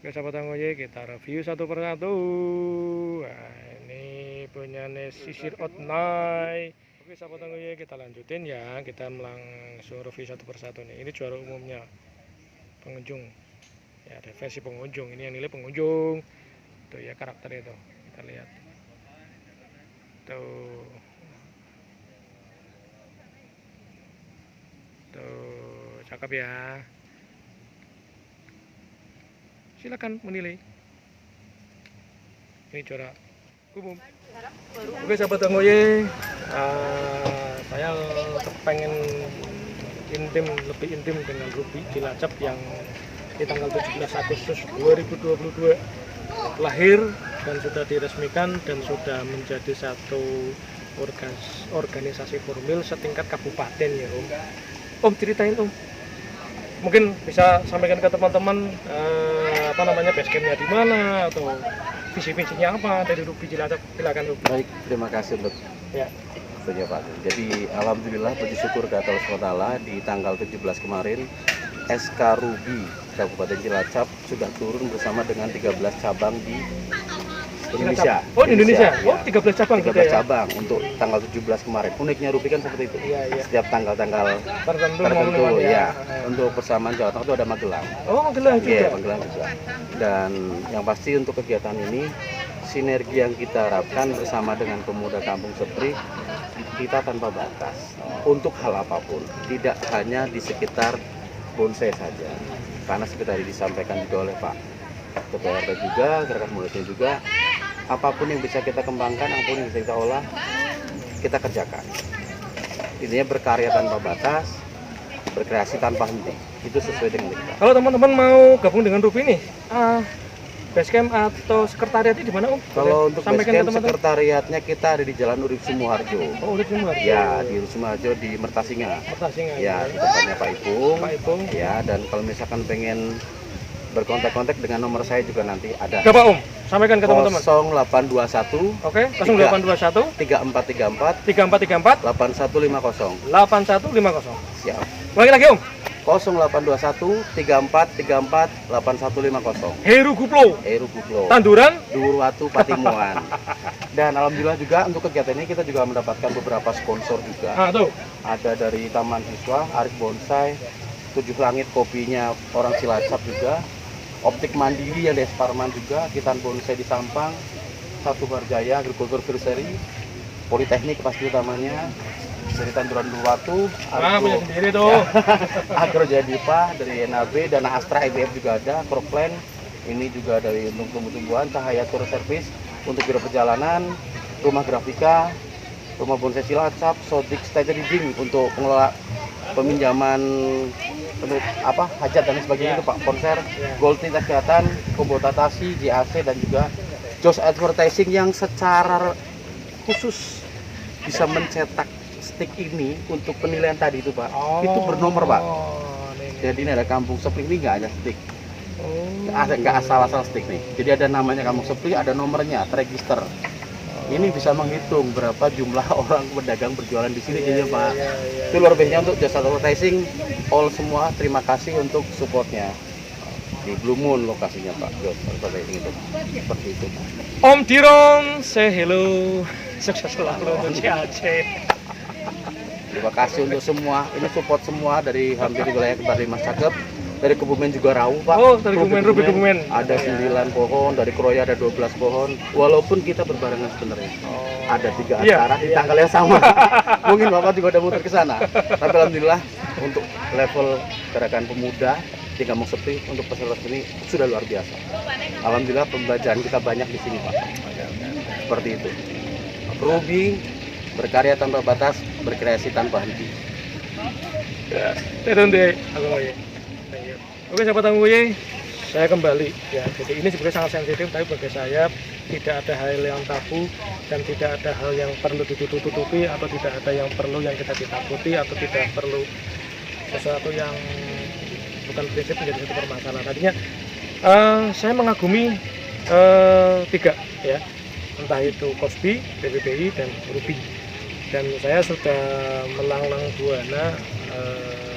Oke sahabat Anggoye, kita review satu persatu. Nah, ini punya sisir outnight. Oke sahabat Anggoye, kita lanjutin ya. Kita langsung review satu persatu nih. Ini juara umumnya pengunjung. Ya ada versi pengunjung. Ini yang nilai pengunjung. Tuh ya karakternya tuh. Kita lihat. Tuh. Tuh, cakep ya. Silakan menilai. Ini juara umum. Oke sahabat Anggoye, saya pengen lebih intim dengan Ruby Cilacap yang di tanggal 17 Agustus 2022 lahir dan sudah diresmikan dan sudah menjadi satu organisasi formil setingkat kabupaten ya Om. Om ceritain Om. Mungkin bisa sampaikan ke teman-teman basecampnya di mana atau visi-visinya apa dari Ruby Cilacap. Silakan Ruby. Baik, terima kasih untuk Ya. Punya Pak. Jadi alhamdulillah puji syukur ke Allah SWT di tanggal 17 kemarin SK Ruby Kabupaten Cilacap sudah turun bersama dengan 13 cabang di Indonesia. Oh, di Indonesia. Ya. Oh, 13 cabang 13 gitu ya. cabang untuk tanggal 17 kemarin. Uniknya Ruby kan seperti itu. Iya, iya. Setiap tanggal-tanggal Tertentu ya. Untuk persamaan Jawa Tengah itu ada Magelang. Oh, Magelang juga. Iya, Magelang juga. Dan yang pasti untuk kegiatan ini sinergi yang kita harapkan bersama dengan pemuda Kampung Sepri, kita tanpa batas untuk hal apapun, tidak hanya di sekitar bonsai saja. Karena seperti tadi disampaikan juga oleh Pak Ketua RT juga, gerakan mulutnya juga, apapun yang bisa kita kembangkan, apapun yang bisa kita olah, kita kerjakan. Intinya berkarya tanpa batas, berkreasi tanpa henti. Itu sesuai dengan kita. Kalau teman-teman mau gabung dengan Ruby nih, basecamp atau sekretariatnya di mana Om? Kalau untuk sampaikan ke basecamp teman-teman. sekretariatnya kita ada di Jalan Urip Sumoharjo. Oh, udah semua. Ya, di Urip Sumoharjo di Mertasinga. Mertasinga. Ya, di tempatnya Pak Ipung. Pak Ipung. Ya, dan kalau misalkan pengen berkontak-kontak dengan nomor saya juga nanti ada. Berapa Om? Sampaikan ke teman-teman. 0821 Oke, 0821 3434 3434 8150. 8150. Siap. Lagi lagi Om. 0821 3434 8150. Heru Guplo. Eru Guplo. Tanduran. Duruwatu Patimuan. Dan alhamdulillah juga untuk kegiatan ini kita juga mendapatkan beberapa sponsor juga. Tuh. Ada dari Taman Siswa, Arik Bonsai, Tujuh Langit kopinya orang Cilacap juga, Optik Mandiri yang dari Sparman juga, Kitan Bonsai di Sampang, Satu Barjaya, Agrikultur Nursery, Politeknik pasti utamanya, dari Tanduran Duruwatu, Punya sendiri tuh. Agro Jadipa dari NAB, Dana Astra IBF juga ada, Cropland, ini juga dari untuk tumbuh-tumbuhan, Cahaya Tour Service untuk biro perjalanan, Rumah Grafika, Rumah Bonsai Cilacap, Sodik Stage Reading untuk pengelola peminjaman hajat dan sebagainya itu Pak, konser, Gold Tea Kesehatan, Kobotatasi, JAC dan juga Jos Advertising yang secara khusus bisa mencetak stick ini untuk penilaian tadi itu Pak. Itu bernomor Pak. Jadi ini ada Kampung Sepri ini nggak hanya stick. Nggak asal-asal stick nih. Jadi ada namanya Kampung Sepri, ada nomornya, terregister. Ini bisa menghitung berapa jumlah orang pedagang berjualan di sini jadi Pak. Itu luar biasa untuk jasa advertising. All semua terima kasih untuk supportnya. Di Blue Moon lokasinya Pak. Advertising itu. Seperti itu. Om Dirong, say hello. Sukses selalu untuk CAC. Terima kasih untuk semua. Ini support semua dari hampir wilayah Kepari Mas Cakep. Dari Kebumen juga Rau Pak. Oh, dari Ruby Kebumen. Ada 9 pohon, dari Kroya ada 12 pohon. Walaupun kita berbarengan sebenarnya. Ada 3 acara di tanggal yang sama. Mungkin Bapak juga udah muter ke sana. Tapi alhamdulillah untuk level gerakan pemuda di Kampung Sepri untuk peserta ini sudah luar biasa. Alhamdulillah pembelajaran kita banyak di sini Pak. Seperti itu. Ruby berkarya tanpa batas, berkreasi tanpa henti. Oke sahabat Anggoye, saya kembali ya. Jadi ini sebenarnya sangat sensitif, tapi bagi saya tidak ada hal yang tabu dan tidak ada hal yang perlu ditutup-tutupi atau tidak ada yang perlu yang kita ditakuti atau tidak perlu sesuatu yang bukan prinsip menjadi satu permasalahan. Tadinya saya mengagumi 3 ya, entah itu Cosby, PBBI dan Ruby. Dan saya sudah melanglang buana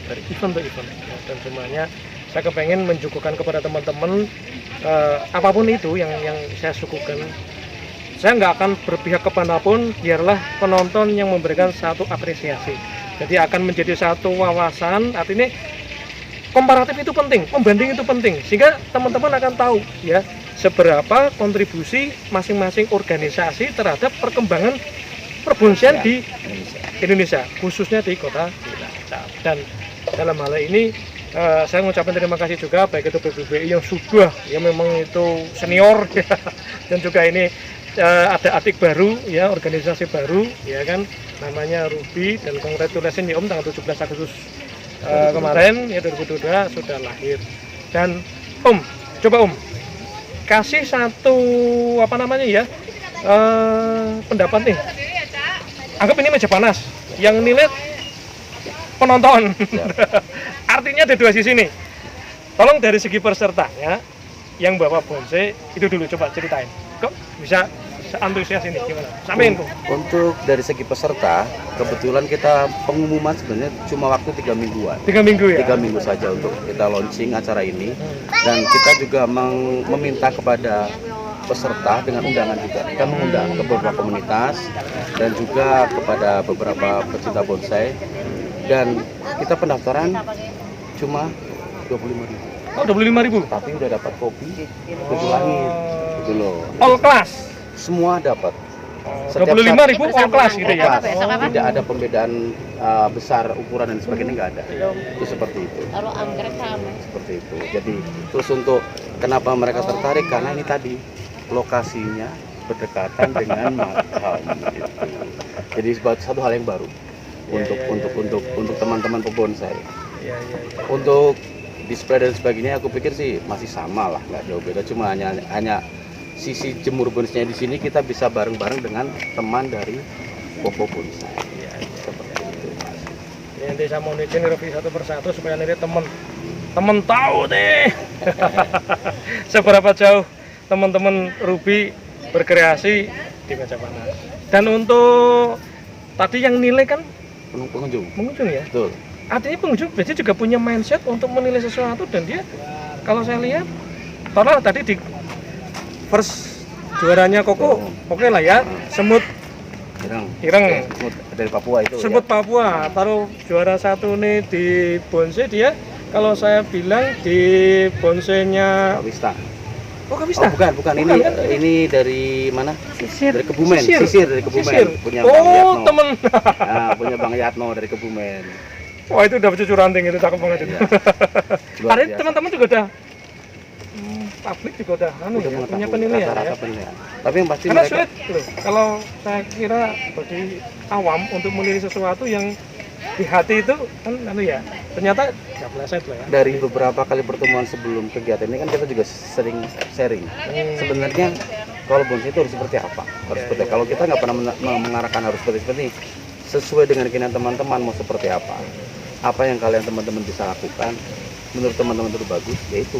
dari event ke event ya, dan semuanya saya kepengen menjugukan kepada teman-teman apapun itu yang saya suguhkan. Saya nggak akan berpihak kemanapun, biarlah penonton yang memberikan satu apresiasi. Jadi akan menjadi satu wawasan. Artinya komparatif itu penting, pembanding itu penting, sehingga teman-teman akan tahu ya seberapa kontribusi masing-masing organisasi terhadap perkembangan perbonsaian di Indonesia, khususnya di Kota Cilacap. Dan dalam hal ini saya mengucapkan terima kasih juga baik itu PBBI yang sudah ya memang itu senior ya, dan juga ini ada adik baru ya, organisasi baru ya kan, namanya Ruby, dan congratulations ya Om, tanggal 17 Agustus kemarin ya 2022 sudah lahir. Dan Om, coba Om kasih satu apa namanya ya pendapat nih, anggap ini meja panas yang nilai penonton. Artinya ada dua sisi nih. Tolong dari segi pesertanya yang bawa bonsai itu dulu, coba ceritain. Kok bisa antusias ini gimana? Sampein kok. Untuk dari segi peserta, kebetulan kita pengumuman sebenarnya cuma waktu 3 mingguan. 3 minggu ya? 3 minggu saja untuk kita launching acara ini. Dan kita juga meminta kepada peserta dengan undangan juga. Kita mengundang ke beberapa komunitas dan juga kepada beberapa pecinta bonsai. Dan kita pendaftaran cuma 25.000. Oh, 25.000. Tapi udah dapat kopi 7 langit. Gitu loh. All class. Semua dapat. 25.000 all class gitu ya. Tidak ada pembedaan besar ukuran dan sebagainya, nggak ada. Itu seperti itu. Kalau anggrek sama. Seperti itu. Jadi terus untuk kenapa mereka tertarik, karena ini tadi lokasinya berdekatan dengan makam. Gitu. Jadi satu hal yang baru untuk teman-teman pebonsai. Untuk display dan sebagainya, aku pikir sih masih sama lah, nggak jauh beda. Cuma hanya sisi jemur bonsai di sini kita bisa bareng-bareng dengan teman dari Popo Bonsai. Seperti itu. Ya, nanti saya mau izin review satu persatu supaya nanti teman tahu deh seberapa jauh teman-teman Ruby berkreasi di meja panas. Dan untuk tadi yang nilai kan Pengunjung ya. betul. Artinya pengunjung biasanya juga punya mindset untuk menilai sesuatu, dan dia kalau saya lihat taruhlah tadi di first juaranya Koko, oke lah ya, semut ireng dari Papua itu. semut Ya. Papua, taruh juara satu nih di bonsai dia, kalau saya bilang di bonsainya Kawista. Kawista. Oh, bukan ini kan? ini dari mana? Sisir. Dari Kebumen. Sisir Dari Kebumen. Sisir. Punya Bang Oh, Yatno. temen. Nah, punya Bang Yatno dari Kebumen. Wah, itu udah cucu ranting itu, cakep banget itu. Iya. Luar Tadi biasa. teman-teman juga udah publik juga udah Udah punya mengetahui penilaian rata-rata ya. penilaian. Tapi yang pasti Karena mereka sulit loh, kalau saya kira bagi awam untuk memilih sesuatu yang di hati itu kan ya, ternyata nggak meleset loh ya. dari beberapa kali pertemuan sebelum kegiatan ini kan kita juga sering sharing. Sebenarnya kalau bonsai itu harus seperti apa? Harus seperti kalau kita nggak pernah mengarahkan harus seperti ini, sesuai dengan keinginan teman-teman mau seperti apa? Apa yang kalian teman-teman bisa lakukan? Menurut teman-teman itu bagus, yaitu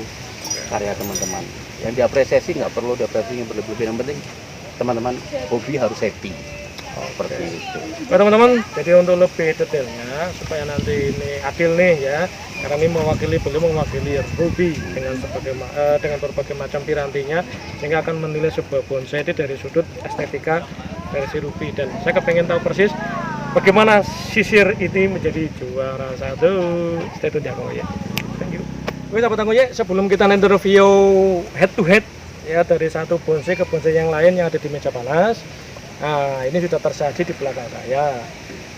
karya teman-teman. Yang diapresiasi nggak perlu diapresiasi yang berlebihan, yang penting teman-teman hobi harus happy. Seperti itu. Nah, teman-teman, jadi untuk lebih detailnya supaya nanti ini adil nih ya, karena ini belum mewakili Ruby dengan berbagai macam pirantinya, sehingga akan menilai sebuah bonsai itu dari sudut estetika versi Ruby. Dan saya kepengen tahu persis bagaimana sisir ini menjadi juara satu. Stay tune ya Kang Oye. Thank you. Oke sahabat Kang Oye, sebelum kita nanti review head to head ya dari satu bonsai ke bonsai yang lain yang ada di meja panas. Nah, ini sudah tersaji di belakang saya.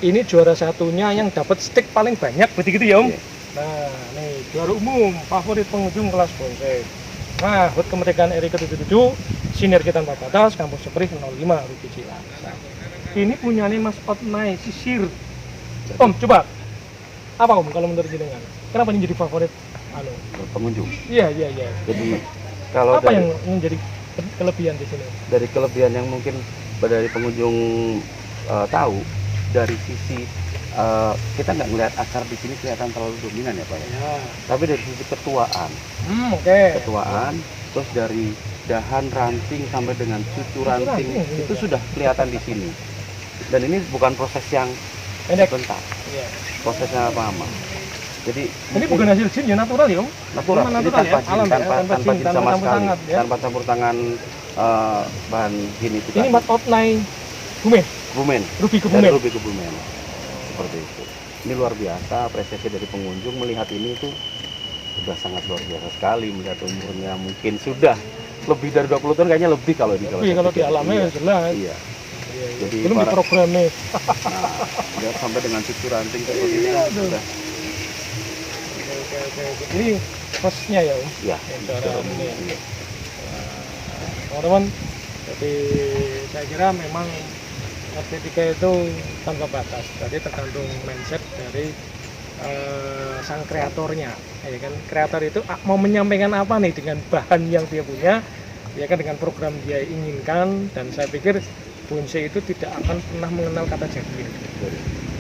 Ini juara satunya yang dapat stick paling banyak, begitu ya Om? Iya. Nah, nih juara umum, favorit pengunjung kelas bonsai. Nah, HUT Kemerdekaan RI ke-77, Sinergi Tanpa Batas, Kampus Seperih 05, Ruby Cilacap. Ini punyanya Mas Otnai Sisir. Om, coba. Apa Om kalau menurut jenengan? Kenapa ini jadi favorit Pengunjung. Iya. Jadi kalau Apa dari, yang menjadi kelebihan di sini? dari kelebihan yang mungkin dari pengunjung tahu, dari sisi kita nggak melihat akar di sini kelihatan terlalu dominan ya Pak ya. Ya. Tapi dari sisi ketuaan, Oke. ketuaan, terus dari dahan ranting sampai dengan cucu ranting ranting, itu iya. sudah kelihatan di sini. Dan ini bukan proses yang Pendek. sebentar, Iya. prosesnya lama. Jadi Ini bukan hasil jin ya, natural ya Om? natural, Memang ini natural tanpa ya? jin, Alam ya? tanpa Tanpa jin jin, sama tanpa campur sekali, tangan ya? tanpa campur tangan bahan jin itu Ini tadi. mat outline Bumen, Kebumen, Ruby dari Kebumen. Ruby Kebumen, seperti itu. Ini luar biasa, apresiasi dari pengunjung melihat ini itu sudah sangat luar biasa sekali, melihat umurnya mungkin sudah lebih dari 20 tahun, kayaknya lebih kalau di Iya, kalau di alamnya jelas. Iya. Iya, iya. Jadi Belum diprogramnya. Nah, dia sampai dengan cucu ranting seperti itu Iya, sudah. Oke. Ini hostnya ya Om? Ya, Cara ini. Nah, teman-teman, jadi saya kira memang estetika itu tanpa batas. Jadi tergantung mindset dari sang kreatornya, ya kan. Kreator itu mau menyampaikan apa nih dengan bahan yang dia punya, ya kan, dengan program dia inginkan. Dan saya pikir bonsai itu tidak akan pernah mengenal kata jadinya.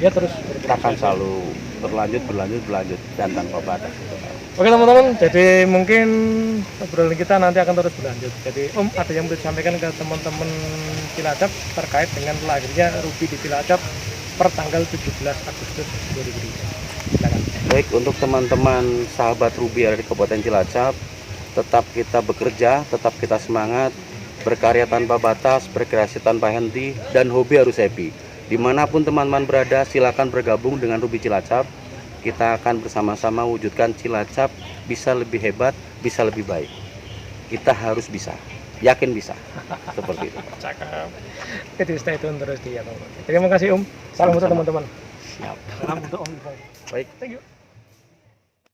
Dia terus kita akan selalu berlanjut dan tanpa batas. Oke teman-teman, jadi mungkin obrolan kita nanti akan terus berlanjut. Jadi Om, ada yang mau disampaikan ke teman-teman Cilacap terkait dengan lahirnya Ruby di Cilacap per tanggal 17 Agustus 2020. Silakan. Baik, untuk teman-teman sahabat Ruby ada di Kabupaten Cilacap, tetap kita bekerja, tetap kita semangat, berkarya tanpa batas, berkreasi tanpa henti, dan hobi harus happy. Dimanapun teman-teman berada, silakan bergabung dengan Ruby Cilacap. Kita akan bersama-sama wujudkan Cilacap bisa lebih hebat, bisa lebih baik. Kita harus bisa, yakin bisa, seperti itu. Cakep. Jadi stay tune terus di ya teman-teman. Terima kasih Om. Salam untuk teman-teman. Siap. Salam untuk Om. Baik. Thank you.